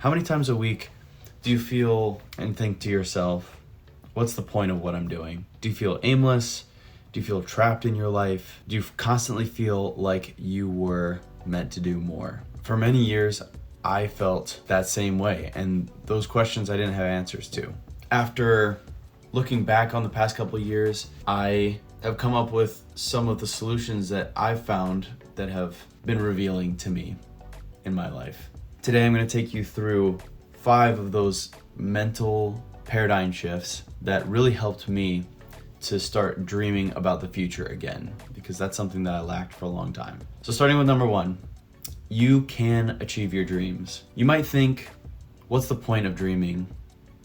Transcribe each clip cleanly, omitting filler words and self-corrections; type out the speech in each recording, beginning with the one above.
How many times a week do you feel and think to yourself, what's the point of what I'm doing? Do you feel aimless? Do you feel trapped in your life? Do you constantly feel like you were meant to do more? For many years, I felt that same way, and those questions I didn't have answers to. After looking back on the past couple of years, I have come up with some of the solutions that I've found that have been revealing to me in my life. Today, I'm going to take you through 5 of those mental paradigm shifts that really helped me to start dreaming about the future again, because that's something that I lacked for a long time. So starting with number 1, you can achieve your dreams. You might think, what's the point of dreaming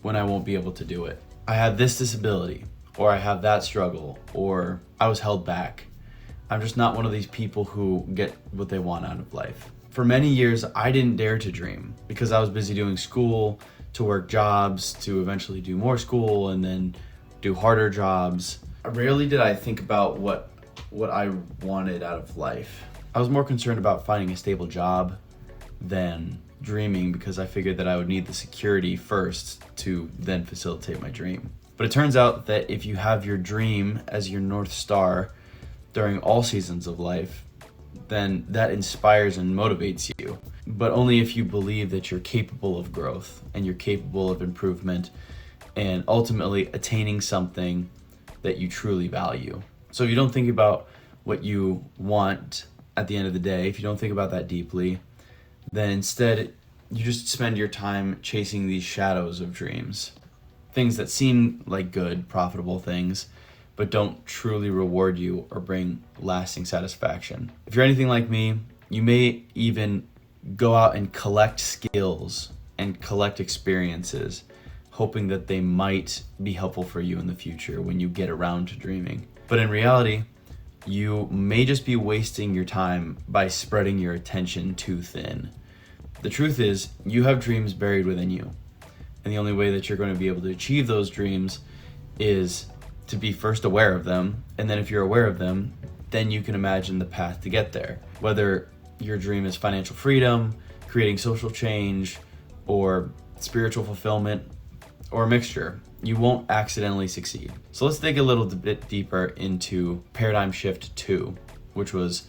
when I won't be able to do it? I have this disability, or I have that struggle, or I was held back. I'm just not one of these people who get what they want out of life. For many years, I didn't dare to dream because I was busy doing school, to work jobs, to eventually do more school, and then do harder jobs. Rarely did I think about what I wanted out of life. I was more concerned about finding a stable job than dreaming, because I figured that I would need the security first to then facilitate my dream. But it turns out that if you have your dream as your North Star during all seasons of life, then that inspires and motivates you. But only if you believe that you're capable of growth and you're capable of improvement and ultimately attaining something that you truly value. So if you don't think about what you want at the end of the day, if you don't think about that deeply, then instead you just spend your time chasing these shadows of dreams. Things that seem like good, profitable things, but don't truly reward you or bring lasting satisfaction. If you're anything like me, you may even go out and collect skills and collect experiences, hoping that they might be helpful for you in the future when you get around to dreaming. But in reality, you may just be wasting your time by spreading your attention too thin. The truth is, you have dreams buried within you. And the only way that you're going to be able to achieve those dreams is to be first aware of them. And then if you're aware of them, then you can imagine the path to get there. Whether your dream is financial freedom, creating social change, or spiritual fulfillment, or a mixture, you won't accidentally succeed. So let's dig a little bit deeper into paradigm shift 2, which was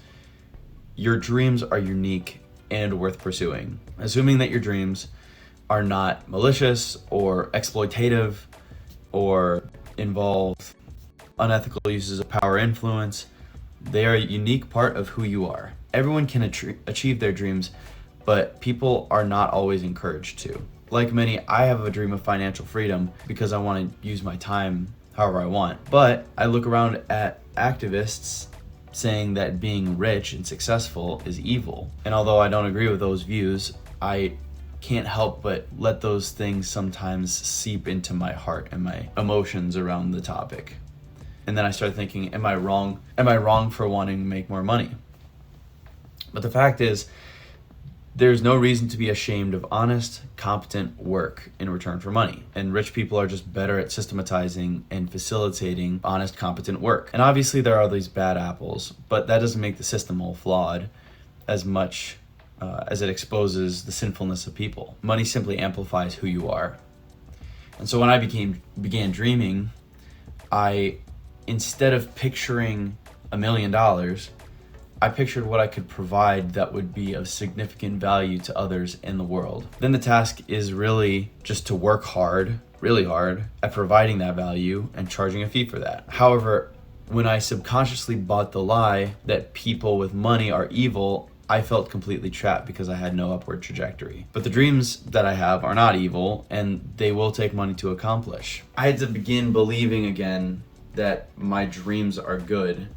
your dreams are unique and worth pursuing. Assuming that your dreams are not malicious or exploitative or involve unethical uses of power or influence, they are a unique part of who you are. Everyone can achieve their dreams, but people are not always encouraged to. Like many, I have a dream of financial freedom because I want to use my time however I want. But I look around at activists saying that being rich and successful is evil. And although I don't agree with those views, I can't help but let those things sometimes seep into my heart and my emotions around the topic. And then I start thinking, am I wrong? Am I wrong for wanting to make more money? But the fact is, there's no reason to be ashamed of honest, competent work in return for money. And rich people are just better at systematizing and facilitating honest, competent work. And obviously there are these bad apples, but that doesn't make the system all flawed as much as it exposes the sinfulness of people. Money simply amplifies who you are. And so when I began dreaming, instead of picturing $1 million, I pictured what I could provide that would be of significant value to others in the world. Then the task is really just to work hard, really hard, at providing that value and charging a fee for that. However, when I subconsciously bought the lie that people with money are evil, I felt completely trapped because I had no upward trajectory. But the dreams that I have are not evil, and they will take money to accomplish. I had to begin believing again that my dreams are good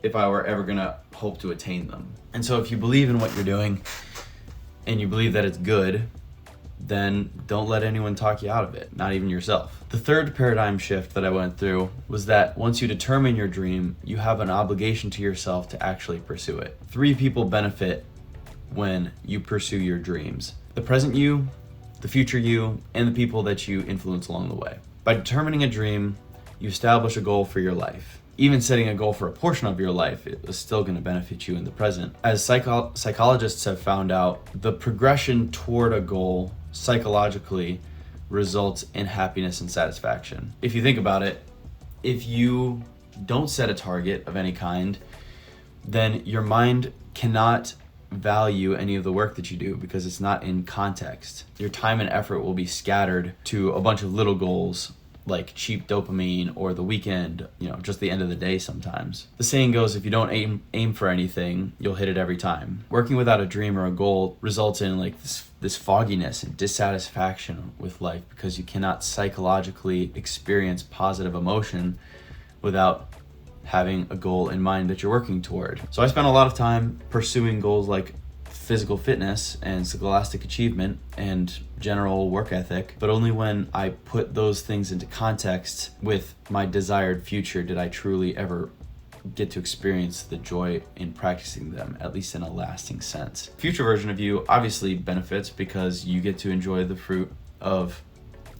if I were ever gonna hope to attain them. And so if you believe in what you're doing and you believe that it's good, then don't let anyone talk you out of it, not even yourself. The third paradigm shift that I went through was that once you determine your dream, you have an obligation to yourself to actually pursue it. 3 people benefit when you pursue your dreams: the present you, the future you, and the people that you influence along the way. By determining a dream, you establish a goal for your life. even setting a goal for a portion of your life, it is still going to benefit you in the present. As psychologists have found out, the progression toward a goal psychologically results in happiness and satisfaction. If you think about it, if you don't set a target of any kind, then your mind cannot value any of the work that you do because it's not in context. Your time and effort will be scattered to a bunch of little goals like cheap dopamine or the weekend, just the end of the day sometimes. The saying goes, if you don't aim for anything, you'll hit it every time. Working without a dream or a goal results in like this fogginess and dissatisfaction with life because you cannot psychologically experience positive emotion without having a goal in mind that you're working toward. So I spent a lot of time pursuing goals like physical fitness and scholastic achievement and general work ethic, but only when I put those things into context with my desired future did I truly ever get to experience the joy in practicing them, at least in a lasting sense. Future version of you obviously benefits because you get to enjoy the fruit of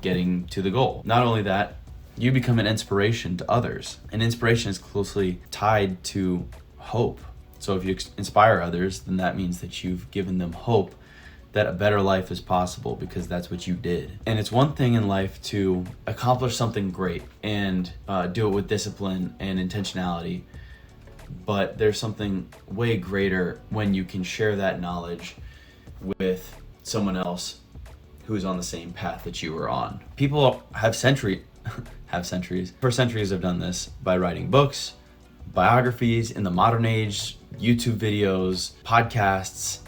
getting to the goal. Not only that, you become an inspiration to others. And inspiration is closely tied to hope. So if you inspire others, then that means that you've given them hope that a better life is possible because that's what you did. And it's one thing in life to accomplish something great and do it with discipline and intentionality, but there's something way greater when you can share that knowledge with someone else who's on the same path that you were on. People have for centuries have done this by writing books, biographies, in the modern age, YouTube videos, podcasts,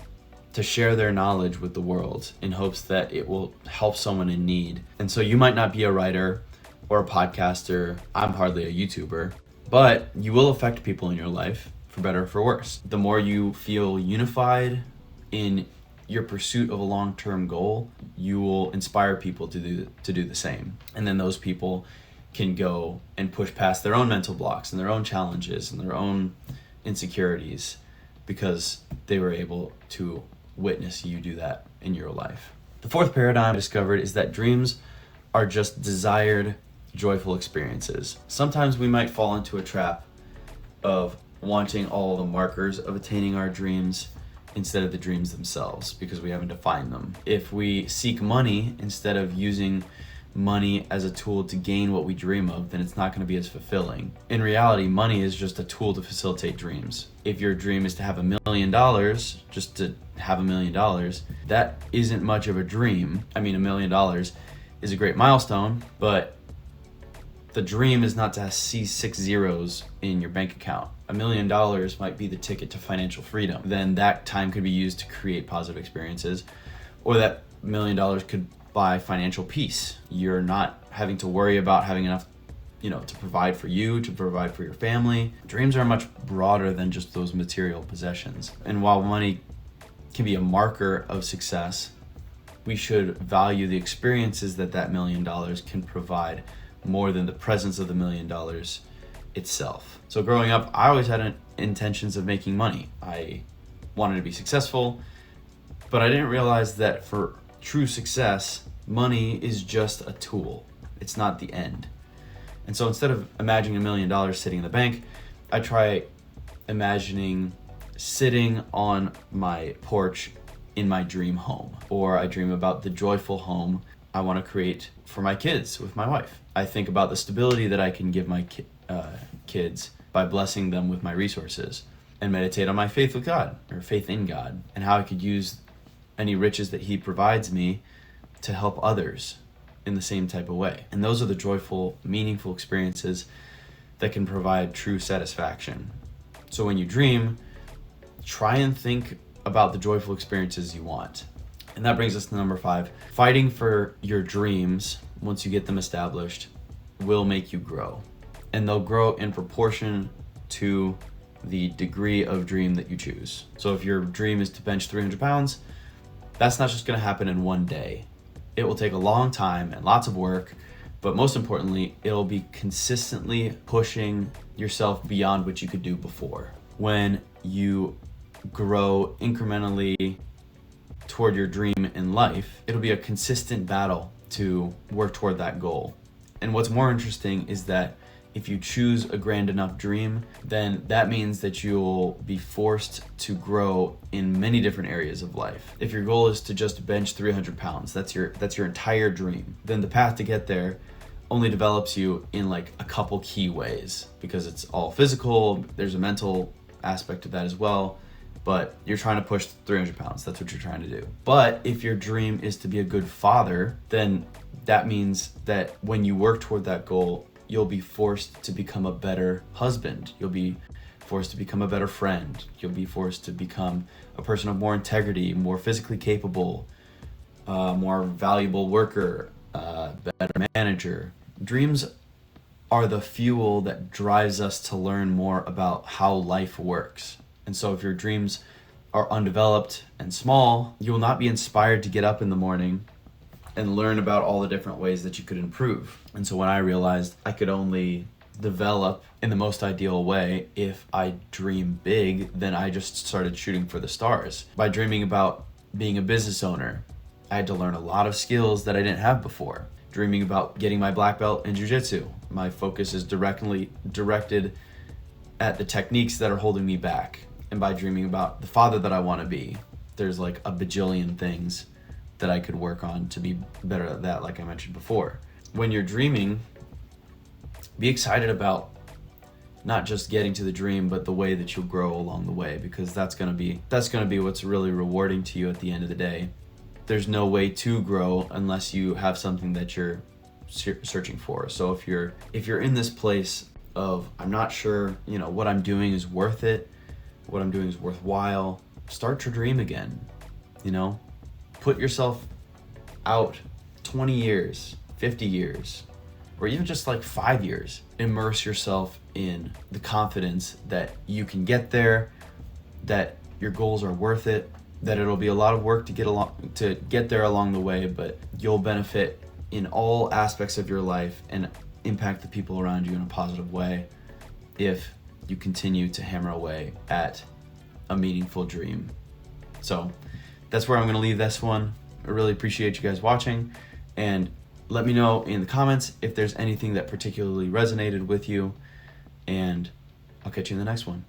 to share their knowledge with the world in hopes that it will help someone in need. And so you might not be a writer or a podcaster, I'm hardly a YouTuber, but you will affect people in your life, for better or for worse. The more you feel unified in your pursuit of a long-term goal, you will inspire people to do the same. And then those people can go and push past their own mental blocks and their own challenges and their own insecurities because they were able to witness you do that in your life. The fourth paradigm I discovered is that dreams are just desired, joyful experiences. Sometimes we might fall into a trap of wanting all the markers of attaining our dreams instead of the dreams themselves because we haven't defined them. If we seek money instead of using money as a tool to gain what we dream of, then it's not going to be as fulfilling. In reality, money is just a tool to facilitate dreams. If your dream is to have $1 million, just to have $1 million, that isn't much of a dream. I mean, $1 million is a great milestone, but the dream is not to see 6 zeros in your bank account. $1 million might be the ticket to financial freedom. Then that time could be used to create positive experiences, or that $1 million could buy financial peace. You're not having to worry about having enough, to provide for you, to provide for your family. Dreams are much broader than just those material possessions. And while money can be a marker of success, we should value the experiences that $1 million can provide more than the presence of the $1 million itself. So growing up, I always had intentions of making money. I wanted to be successful, but I didn't realize that for true success, money is just a tool. It's not the end. And so instead of imagining $1 million sitting in the bank, I try imagining sitting on my porch in my dream home, or I dream about the joyful home I want to create for my kids with my wife. I think about the stability that I can give my kids by blessing them with my resources, and meditate on my faith with God, or faith in God, and how I could use any riches that He provides me to help others in the same type of way. And those are the joyful, meaningful experiences that can provide true satisfaction. So when you dream, try and think about the joyful experiences you want. And that brings us to number 5. Fighting for your dreams, once you get them established, will make you grow. And they'll grow in proportion to the degree of dream that you choose. So if your dream is to bench 300 pounds, that's not just going to happen in one day. It will take a long time and lots of work, but most importantly, it'll be consistently pushing yourself beyond what you could do before. When you grow incrementally toward your dream in life, it'll be a consistent battle to work toward that goal. And what's more interesting is that If you choose a grand enough dream, then that means that you'll be forced to grow in many different areas of life. If your goal is to just bench 300 pounds, that's your entire dream, then the path to get there only develops you in like a couple key ways, because it's all physical. There's a mental aspect to that as well, but you're trying to push 300 pounds. That's what you're trying to do. But if your dream is to be a good father, then that means that when you work toward that goal, you'll be forced to become a better husband. You'll be forced to become a better friend. You'll be forced to become a person of more integrity, more physically capable, more valuable worker, better manager. Dreams are the fuel that drives us to learn more about how life works. And so if your dreams are undeveloped and small, you will not be inspired to get up in the morning and learn about all the different ways that you could improve. And so when I realized I could only develop in the most ideal way if I dream big, then I just started shooting for the stars. By dreaming about being a business owner, I had to learn a lot of skills that I didn't have before. Dreaming about getting my black belt in jiu-jitsu, my focus is directed at the techniques that are holding me back. And by dreaming about the father that I want to be, there's like a bajillion things that I could work on to be better at that, like I mentioned before. When you're dreaming, be excited about not just getting to the dream, but the way that you'll grow along the way, because that's gonna be what's really rewarding to you at the end of the day. There's no way to grow unless you have something that you're searching for. So if you're in this place of, I'm not sure, what I'm doing is worth it, what I'm doing is worthwhile, start to dream again. Put yourself out 20 years, 50 years, or even just like 5 years. Immerse yourself in the confidence that you can get there, that your goals are worth it, that it'll be a lot of work to get there along the way, but you'll benefit in all aspects of your life and impact the people around you in a positive way if you continue to hammer away at a meaningful dream. So that's where I'm going to leave this one. I really appreciate you guys watching, and let me know in the comments if there's anything that particularly resonated with you, and I'll catch you in the next one.